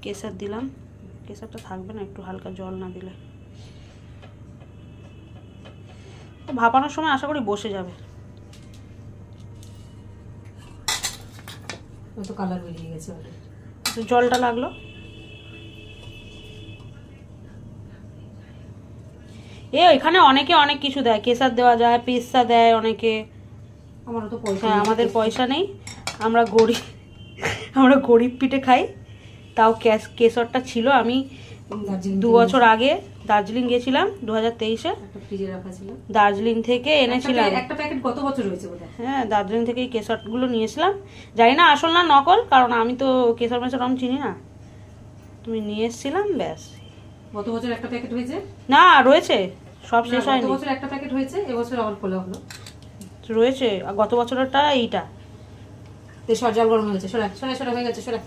কেশর দিলাম, কেশরটা থাকবে না একটু হালকা জল না দিলে, ভাপানোর সময় আশা করি বসে যাবে। তো কালার বেরিয়ে গেছে, জলটা লাগলো। এখানে অনেকে অনেক কিছু দেয়, কেশর দেওয়া যায়, পিস্তা দেয় অনেকে। আমারও তো পয়সা, হ্যাঁ আমাদের পয়সা নেই, আমরা গরিব পিঠে খাই। তাও কেশরটা ছিল, আমি 2 বছর আগে দার্জিলিং গেছিলাম 2023-এ, দার্জিলিং থেকে এনেছিলাম একটা প্যাকেট। কত বছর হয়েছে বোধহয়? হ্যাঁ দার্জিলিং থেকে এই কেশরগুলো নিয়েছিলাম, জানি না আসল না নকল, কারণ আমি তো কেশর মেশর আমি চিনি না। তুমি নিয়ে এসেছিলাম, ব্যাস। গত বছর একটা প্যাকেট হয়েছে না, রয়েছে, সব শেষ হয়নি। গত বছর একটা প্যাকেট হয়েছে, এবছর আবার খোলা হলো, রয়েছে। গত বছরটা এইটা। জল গরম হয়ে গেছে, সরা সরা সরা হয়ে গেছে, সরা।